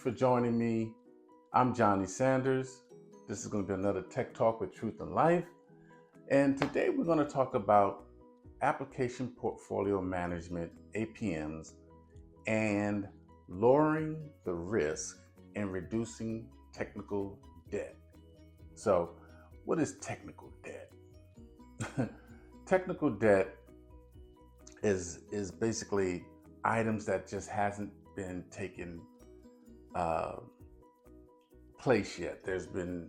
for joining me. I'm Johnny Sanders. This is going to be another Tech Talk with Truth and Life. And today we're going to talk about application portfolio management, APMs, and lowering the risk and reducing technical debt. So, what is technical debt? Technical debt is basically items that just hasn't been taken place yet. There's been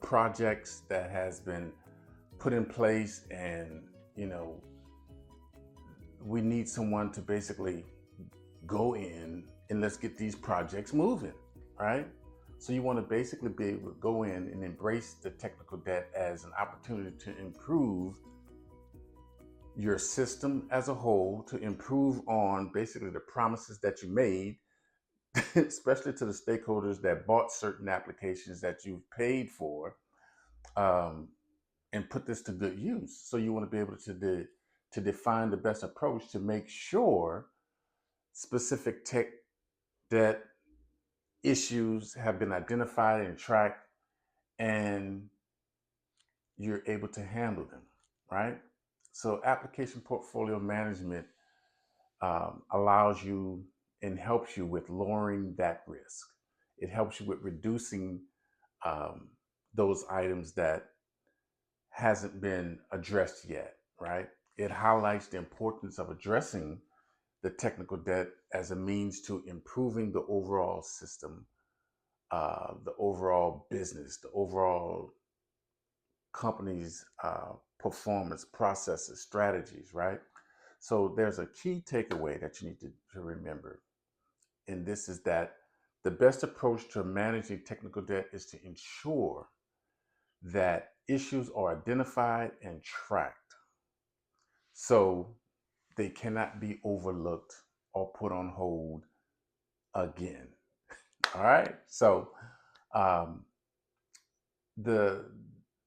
projects that has been put in place, and we need someone to basically go in and let's get these projects moving, right? So you want to basically be able to go in and embrace the technical debt as an opportunity to improve your system as a whole, to improve on basically the promises that you made, especially to the stakeholders that bought certain applications that you've paid for, and put this to good use. So you want to be able to define the best approach to make sure specific tech debt issues have been identified and tracked, and you're able to handle them, right? So application portfolio management allows you and helps you with lowering that risk. It helps you with reducing those items that hasn't been addressed yet, right? It highlights the importance of addressing the technical debt as a means to improving the overall system, the overall business, the overall company's performance, processes, strategies, right? So there's a key takeaway that you need to remember. And this is that the best approach to managing technical debt is to ensure that issues are identified and tracked so they cannot be overlooked or put on hold again. All right. So um, the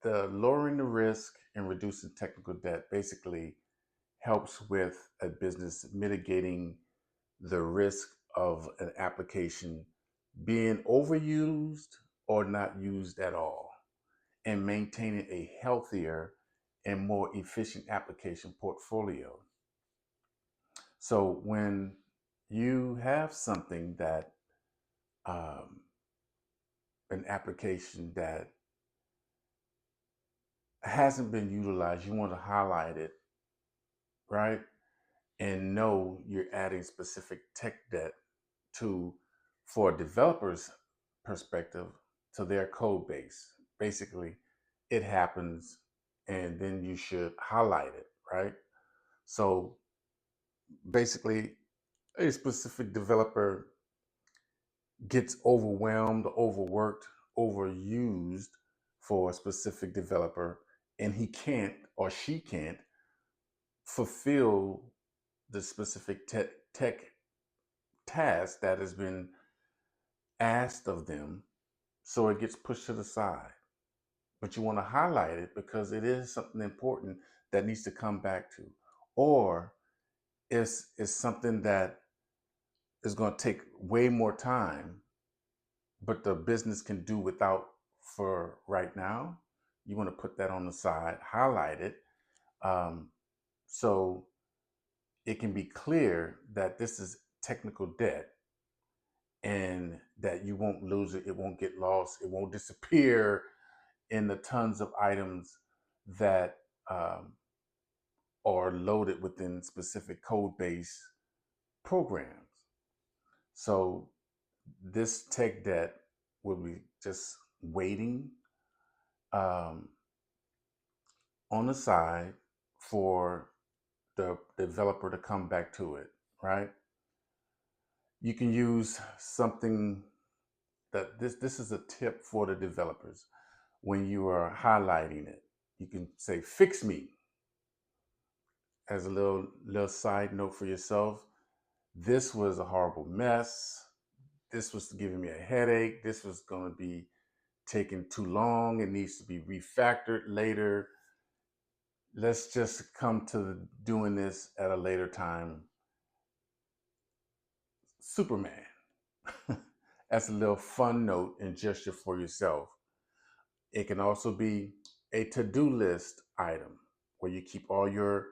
lowering the risk and reducing technical debt basically helps with a business mitigating the risk of an application being overused or not used at all, and maintaining a healthier and more efficient application portfolio. So when you have something that um, an application that hasn't been utilized, you want to highlight it, right? And know you're adding specific tech debt to, for a developer's perspective, to their code base. Basically, it happens, and then you should highlight it, right? So basically, a specific developer gets overwhelmed, overworked, overused for a specific developer, and he can't or she can't fulfill the specific tech task that has been asked of them. So it gets pushed to the side. But you want to highlight it because it is something important that needs to come back to. Or it's something that is going to take way more time, but the business can do without for right now. You want to put that on the side, highlight it, um, so it can be clear that this is technical debt and that you won't lose it, it won't get lost, it won't disappear in the tons of items that are loaded within specific code base programs. So this tech debt will be just waiting um, on the side for the developer to come back to it, right? You can use something that this is a tip for the developers. When you are highlighting it, you can say fix me as a little side note for yourself. This was a horrible mess. This was giving me a headache. This was going to be taking too long. It needs to be refactored later. Let's just come to doing this at a later time. Superman. as a little fun note and gesture for yourself. It can also be a to-do list item where you keep all your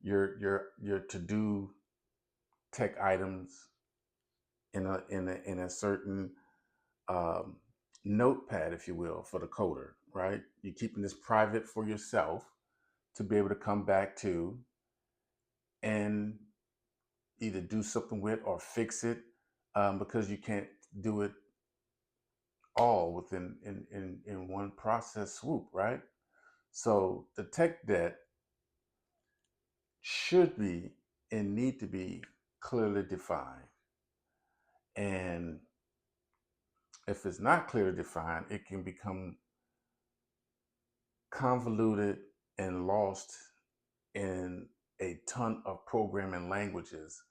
to-do tech items in a certain um, notepad, if you will, for the coder, right? You're keeping this private for yourself to be able to come back to and either do something with or fix it, because you can't do it all within in one process swoop, right? So the tech debt should be and need to be clearly defined. And if it's not clearly defined, it can become convoluted and lost in a ton of programming languages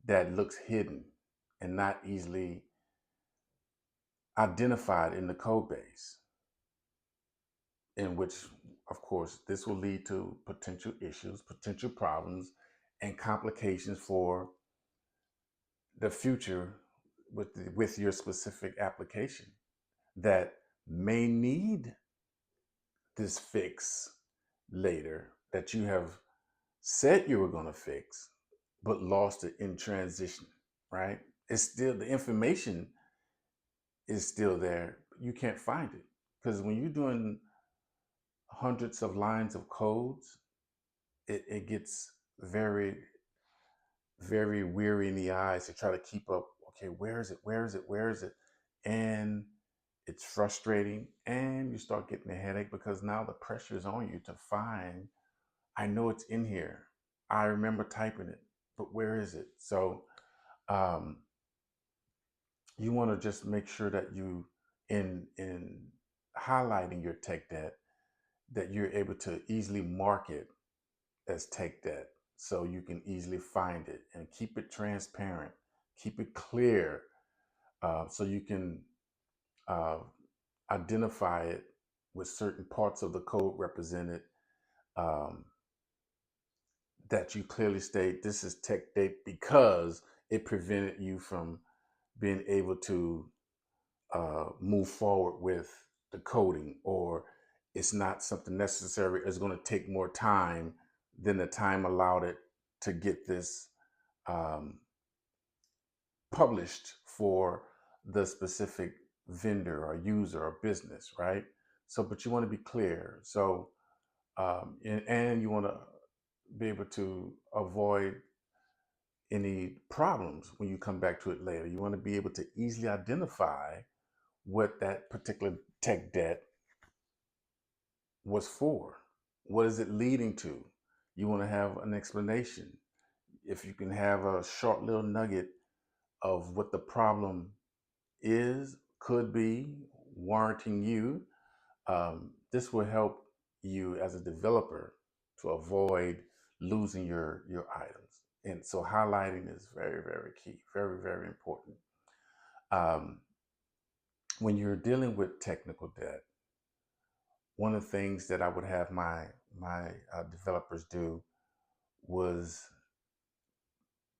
that looks hidden and not easily identified in the code base, in which, of course, this will lead to potential issues, potential problems, and complications for the future with your specific application that may need this fix later that you have said you were going to fix, but lost it in transition, right? It's still, the information is still there. You can't find it because when you're doing hundreds of lines of codes, it gets very, very weary in the eyes to try to keep up. Okay, where is it? Where is it? Where is it? And it's frustrating, and you start getting a headache because now the pressure is on you to find. I know it's in here. I remember typing it, but where is it? So um, you want to just make sure that you, in highlighting your tech debt, that you're able to easily mark it as tech debt, so you can easily find it and keep it transparent, keep it clear, so you can uh, identify it with certain parts of the code represented, um, that you clearly state this is tech debt because it prevented you from being able to move forward with the coding, or it's not something necessary, it's going to take more time than the time allowed it to get this um, published for the specific vendor or user or business, right? So, but you want to be clear. So, and you want to be able to avoid any problems when you come back to it later. You want to be able to easily identify what that particular tech debt was for. What is it leading to? You want to have an explanation. If you can have a short little nugget of what the problem is, could be, warranting you, this will help you as a developer to avoid losing your items. And so highlighting is very, very key, very, very important. Um, when you're dealing with technical debt, one of the things that I would have my developers do was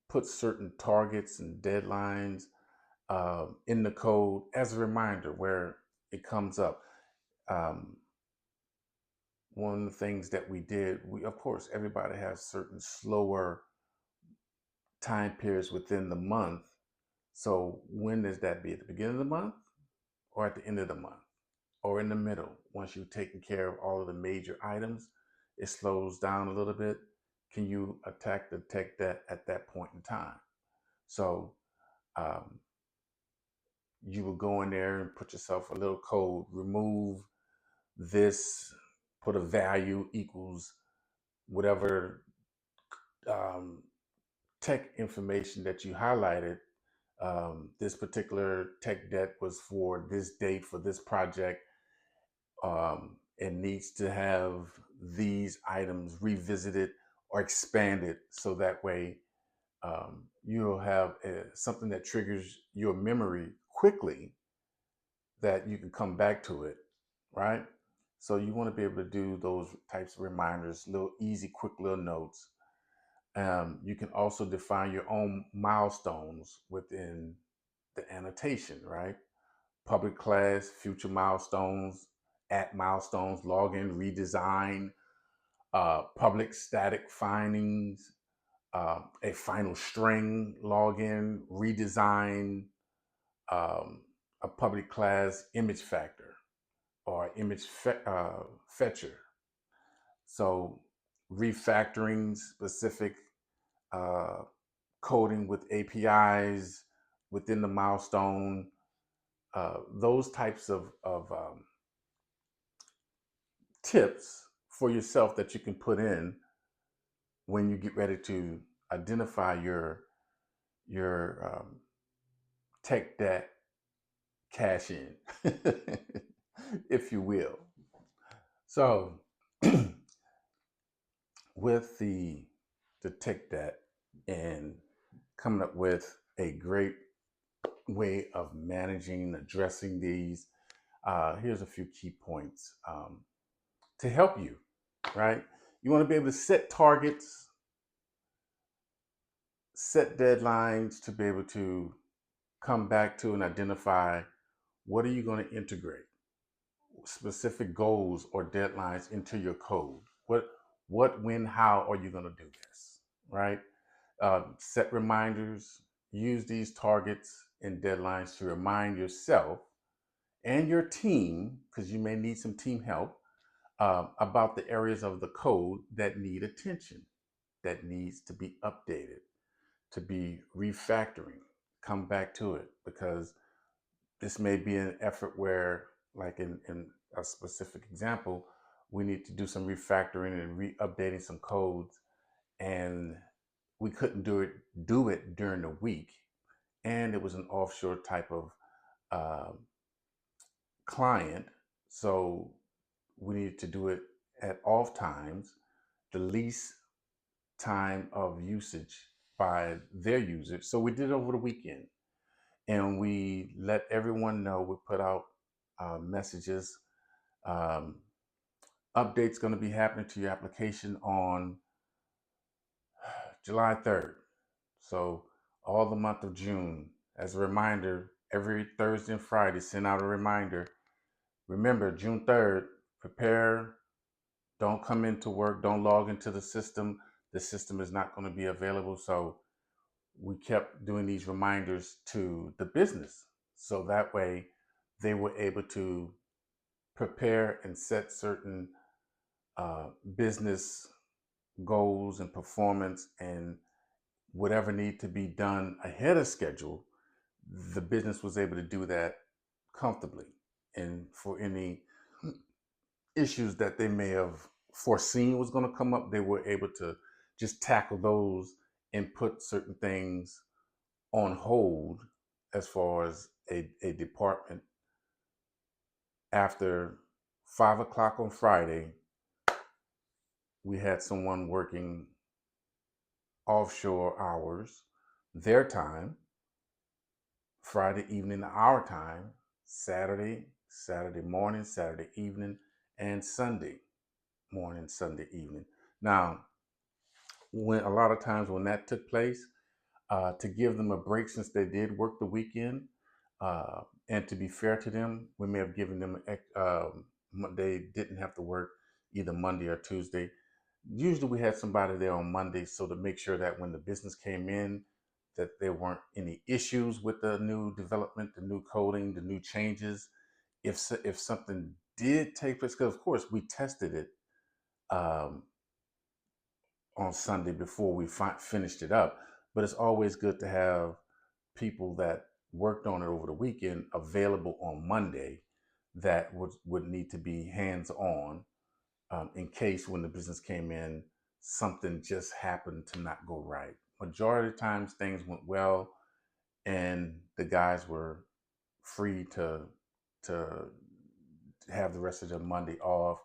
put certain targets and deadlines in the code as a reminder where it comes up. Um, One of the things that we did, we, of course, everybody has certain slower time periods within the month. So when does that be? At the beginning of the month or at the end of the month or in the middle? Once you've taken care of all of the major items, it slows down a little bit. Can you attack the tech debt at that point in time? So um, you will go in there and put yourself a little code, remove this, put a value equals whatever um, tech information that you highlighted. This particular tech debt was for this date for this project, and needs to have these items revisited or expanded, so that way you'll have something that triggers your memory quickly, that you can come back to it, right? So you want to be able to do those types of reminders, little easy, quick little notes. You can also define your own milestones within the annotation, right? Public class, future milestones, at milestones, login, redesign, public static findings, a final string, login, redesign, a public class image factor or fetcher. So refactoring specific uh, coding with APIs within the milestone, those types of tips for yourself that you can put in when you get ready to identify your tech debt cash in, if you will. So with the tech debt and coming up with a great way of managing, addressing these, here's a few key points to help you, right? You want to be able to set targets, set deadlines to be able to come back to and identify what are you going to integrate, specific goals or deadlines into your code. What, when, how are you going to do this, right? Set reminders, use these targets and deadlines to remind yourself and your team, because you may need some team help, about the areas of the code that need attention, that needs to be updated, to be refactoring. Come back to it, because this may be an effort where, like in a specific example, we need to do some refactoring and updating some codes, and we couldn't do it during the week, and it was an offshore type of uh, client, so we needed to do it at off times, the least time of usage by their users. So we did it over the weekend, and we let everyone know. We put out messages. Um, Updates going to be happening to your application on July 3rd. So all the month of June. As a reminder, every Thursday and Friday, send out a reminder. Remember, June 3rd, prepare. Don't come into work. Don't log into the system. The system is not going to be available. So we kept doing these reminders to the business. So that way they were able to prepare and set certain business goals and performance and whatever need to be done ahead of schedule. The business was able to do that comfortably. And for any issues that they may have foreseen was going to come up, they were able to just tackle those and put certain things on hold as far as a department. After 5 o'clock on Friday, we had someone working offshore hours, their time, Friday evening, our time, Saturday morning, Saturday evening, and Sunday morning, Sunday evening. Now, when a lot of times when that took place, to give them a break since they did work the weekend, and to be fair to them, we may have given them they didn't have to work either Monday or Tuesday. Usually we had somebody there on Monday, so to make sure that when the business came in, that there weren't any issues with the new development, the new coding, the new changes. If something did take place, because of course we tested it um, on Sunday before we finished it up, but it's always good to have people that worked on it over the weekend available on Monday that would need to be hands on, in case when the business came in, something just happened to not go right. Majority of the times things went well, and the guys were free to have the rest of the Monday off,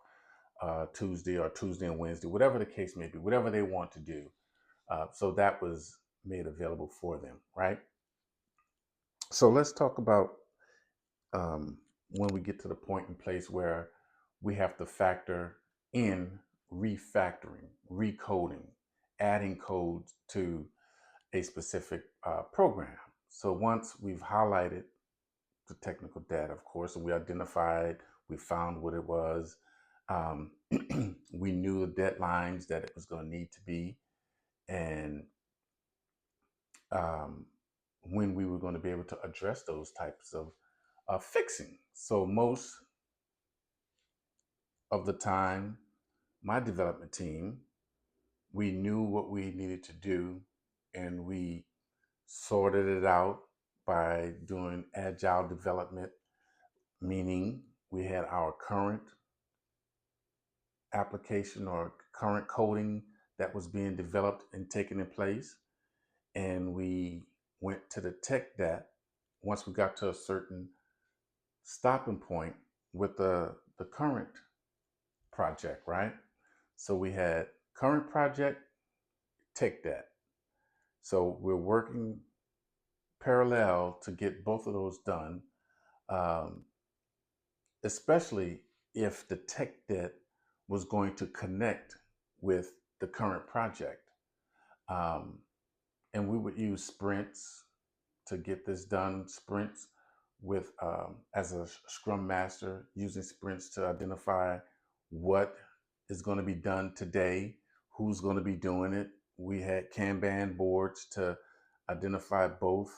Tuesday or Tuesday and Wednesday, whatever the case may be, whatever they want to do. So that was made available for them, right? So let's talk about when we get to the point in place where we have to factor in refactoring, recoding, adding codes to a specific program. So once we've highlighted the technical data, of course, and we identified, we found what it was, um, we knew the deadlines that it was going to need to be, and um, when we were going to be able to address those types of fixing. So most of the time, my development team, we knew what we needed to do, and we sorted it out by doing agile development, meaning we had our current application or current coding that was being developed and taken in place. And we went to the tech debt once we got to a certain stopping point with the current project, right? So we had current project, tech debt. So we're working parallel to get both of those done, um, especially if the tech debt was going to connect with the current project. Um, and we would use sprints to get this done. Sprints with as a Scrum Master, using sprints to identify what is going to be done today, who's going to be doing it. We had Kanban boards to identify both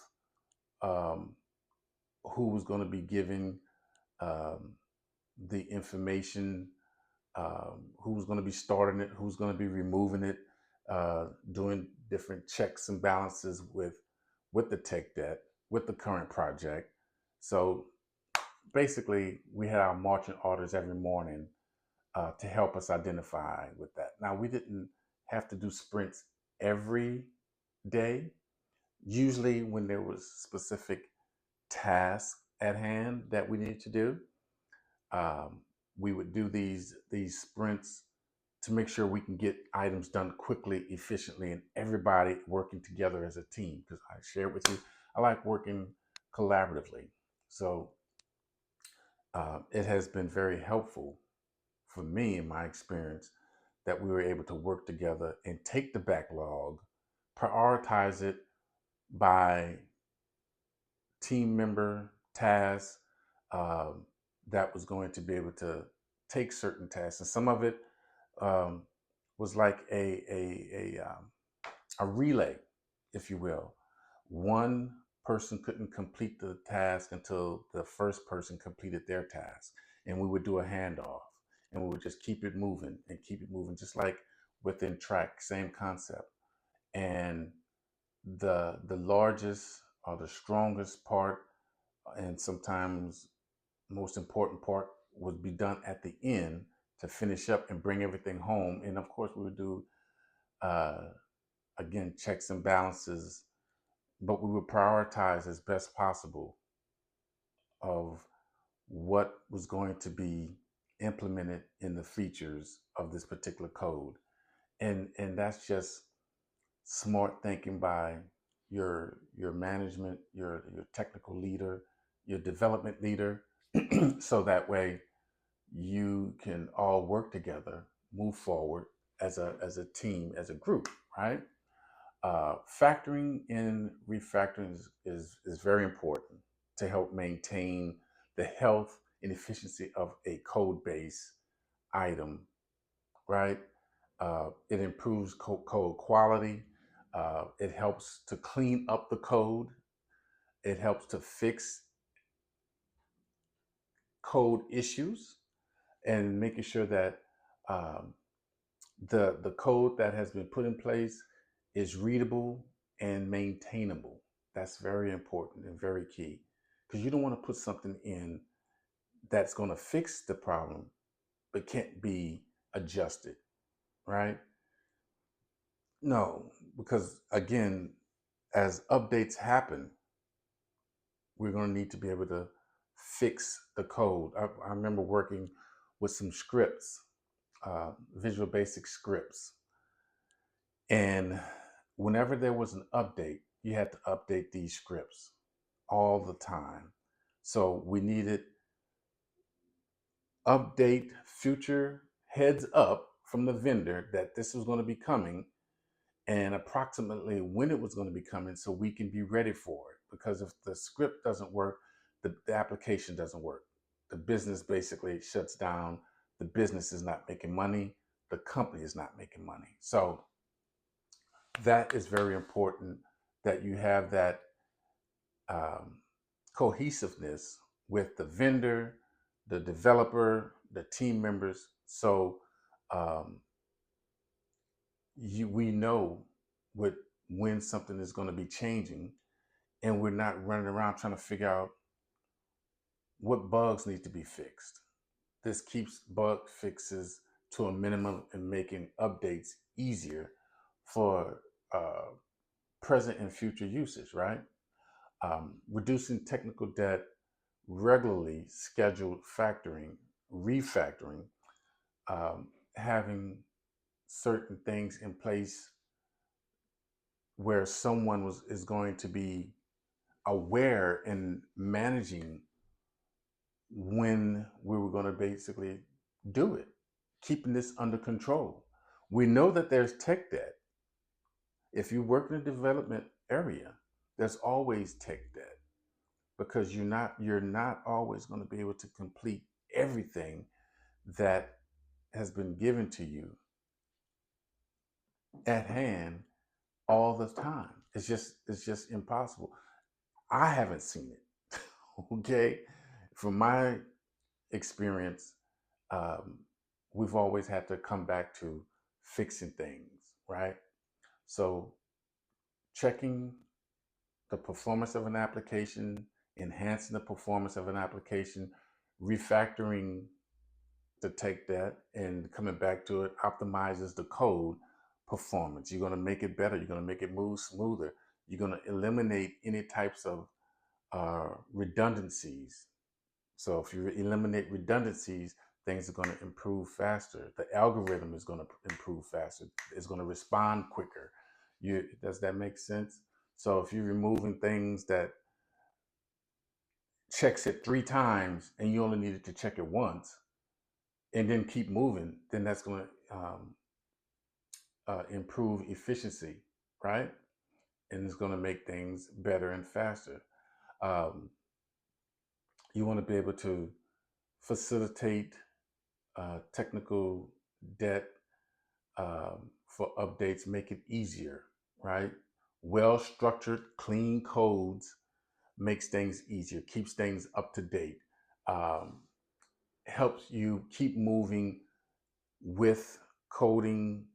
um, who was going to be giving um, the information, who's going to be starting it, who's going to be removing it, doing different checks and balances with the tech debt, with the current project. So basically, we had our marching orders every morning to help us identify with that. Now, we didn't have to do sprints every day. Usually, when there was specific tasks at hand that we needed to do, um, we would do these sprints to make sure we can get items done quickly, efficiently, and everybody working together as a team. Because I shared with you, I like working collaboratively. So it has been very helpful for me in my experience that we were able to work together and take the backlog, prioritize it by team member tasks that was going to be able to take certain tasks. And some of it um, was like a relay, if you will. One person couldn't complete the task until the first person completed their task. And we would do a handoff, and we would just keep it moving and keep it moving, just like within track, same concept. And the largest or the strongest part, and sometimes most important part, would be done at the end to finish up and bring everything home. And of course, we would do uh, again checks and balances, but we would prioritize as best possible of what was going to be implemented in the features of this particular code. And that's just smart thinking by your management, your technical leader, your development leader, so that way you can all work together, move forward as a team, as a group, right? Factoring in refactoring is very important to help maintain the health and efficiency of a code base item, right? It improves code quality. It helps to clean up the code. It helps to fix code issues and making sure that um, the code that has been put in place is readable and maintainable. That's very important and very key, because you don't want to put something in that's going to fix the problem but can't be adjusted, right? No, because again, as updates happen, we're going to need to be able to fix the code. I remember working with some scripts, Visual Basic scripts, and whenever there was an update, you had to update these scripts all the time. So we needed update future heads up from the vendor that this was going to be coming, and approximately when it was going to be coming, so we can be ready for it. because if the script doesn't work, the application doesn't work. The business basically shuts down. The business is not making money. The company is not making money. So that is very important, that you have that um, cohesiveness with the vendor, the developer, the team members. So um, we know what when something is going to be changing, and we're not running around trying to figure out what bugs need to be fixed. This keeps bug fixes to a minimum and making updates easier for present and future usage, right? Reducing technical debt, regularly scheduled factoring, refactoring, having certain things in place where someone is going to be aware and managing when we were going to basically do it, keeping this under control. We know that there's tech debt. If you work in the development area, there's always tech debt, because you're not always going to be able to complete everything that has been given to you at hand all the time. It's just impossible. I haven't seen it. Okay, from my experience, um, we've always had to come back to fixing things, right? So checking the performance of an application, enhancing the performance of an application, refactoring to take that and coming back to it optimizes the code performance. You're going to make it better. You're going to make it move smoother. You're going to eliminate any types of redundancies. So if you eliminate redundancies, things are going to improve faster. The algorithm is going to improve faster. It's going to respond quicker. Does that make sense? So if you're removing things that checks it 3 times and you only needed to check it once, and then keep moving, then that's going to improve efficiency, right? And it's going to make things better and faster. Um, you want to be able to facilitate technical debt for updates, make it easier, right? Well structured, clean codes makes things easier, keeps things up to date, um, helps you keep moving with coding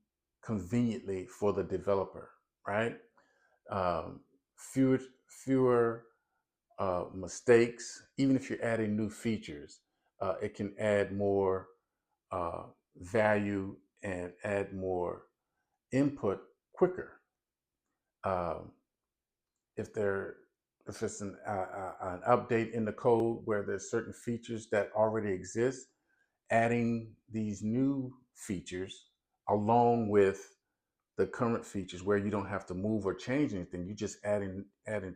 conveniently for the developer, right? Um, fewer mistakes. Even if you're adding new features, it can add more uh, value and add more input quicker. Um, if there if it's an update in the code where there's certain features that already exist, adding these new features along with the current features where you don't have to move or change anything, you just adding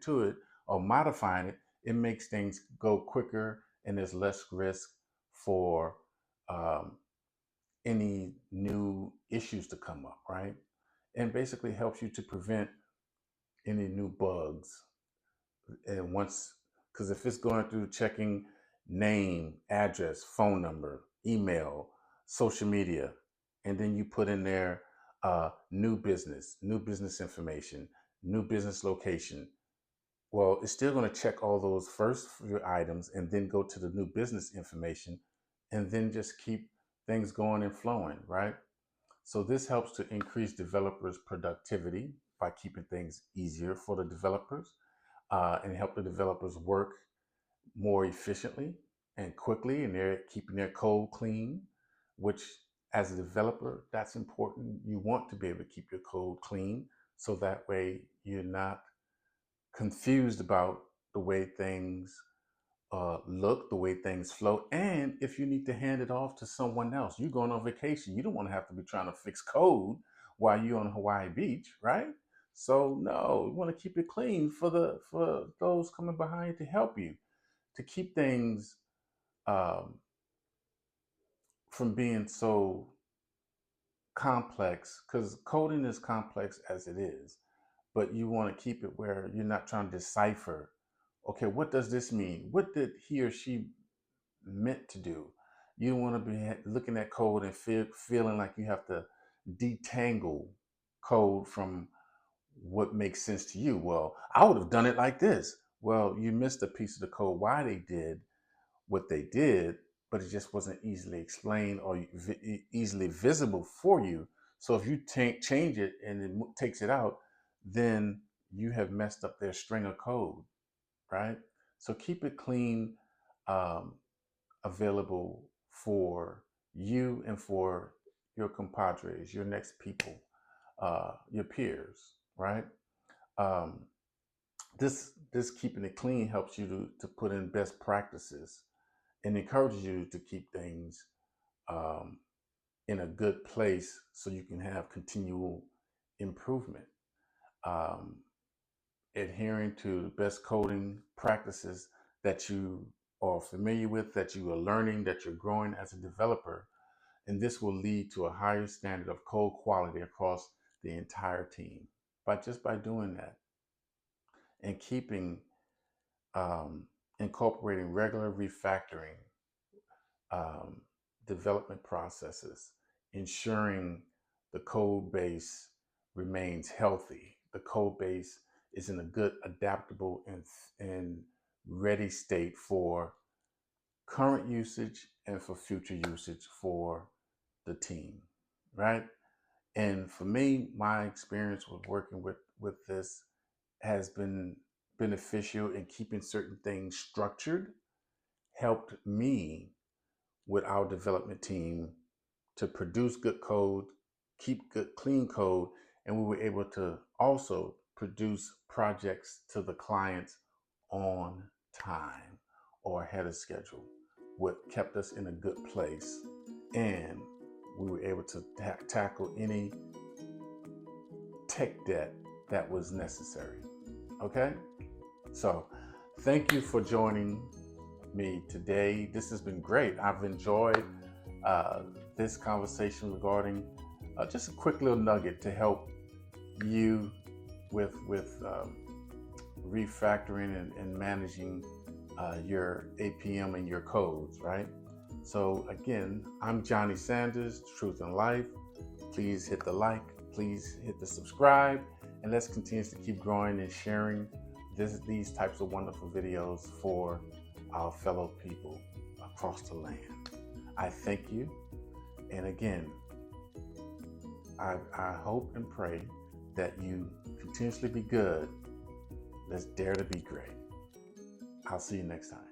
to it or modifying it, it makes things go quicker and there's less risk for um, any new issues to come up, right? And basically helps you to prevent any new bugs. And once, because if it's going through checking name, address, phone number, email, social media, and then you put in there new business information, new business location, well, it's still going to check all those first few items and then go to the new business information and then just keep things going and flowing, right? So this helps to increase developers' productivity by keeping things easier for the developers and help the developers work more efficiently and quickly, and they're keeping their code clean, which as a developer, that's important. You want to be able to keep your code clean so that way you're not confused about the way things look, the way things flow, and if you need to hand it off to someone else, you're going on vacation. You don't want to have to be trying to fix code while you're on Hawaii Beach, right? So no, you want to keep it clean for those coming behind to help you to keep things um, from being so complex, because coding is complex as it is, but you want to keep it where you're not trying to decipher okay, what does this mean? What did he or she meant to do? You don't want to be looking at code and feeling like you have to detangle code from what makes sense to you. Well, I would have done it like this. Well, you missed a piece of the code why they did what they did, but it just wasn't easily explained or easily visible for you. So if you change it and it takes it out, then you have messed up their string of code, right? So keep it clean, um, available for you and for your compadres, your next people, your peers, right? Um, this keeping it clean helps you to put in best practices and encourages you to keep things um, in a good place so you can have continual improvement. Um, Adhering to best coding practices that you are familiar with, that you are learning, that you're growing as a developer. And this will lead to a higher standard of code quality across the entire team. But just by doing that and keeping incorporating regular refactoring um, development processes, ensuring the code base remains healthy. The code base is in a good, adaptable, and ready state for current usage and for future usage for the team, right? And for me, my experience with working with this has been beneficial in keeping certain things structured, helped me with our development team to produce good code, keep good, clean code, and we were able to also produce projects to the clients on time or ahead of schedule, what kept us in a good place. And we were able to tackle any tech debt that was necessary. Okay? So, thank you for joining me today. This has been great. I've enjoyed this conversation regarding just a quick little nugget to help you with refactoring and managing your APM and your codes, right? So again, I'm Johnny Sanders, Truth in Life. Please hit the like, please hit the subscribe, and let's continue to keep growing and sharing these types of wonderful videos for our fellow people across the land. I thank you. And again, I hope and pray that you continuously be good. Let's dare to be great. I'll see you next time.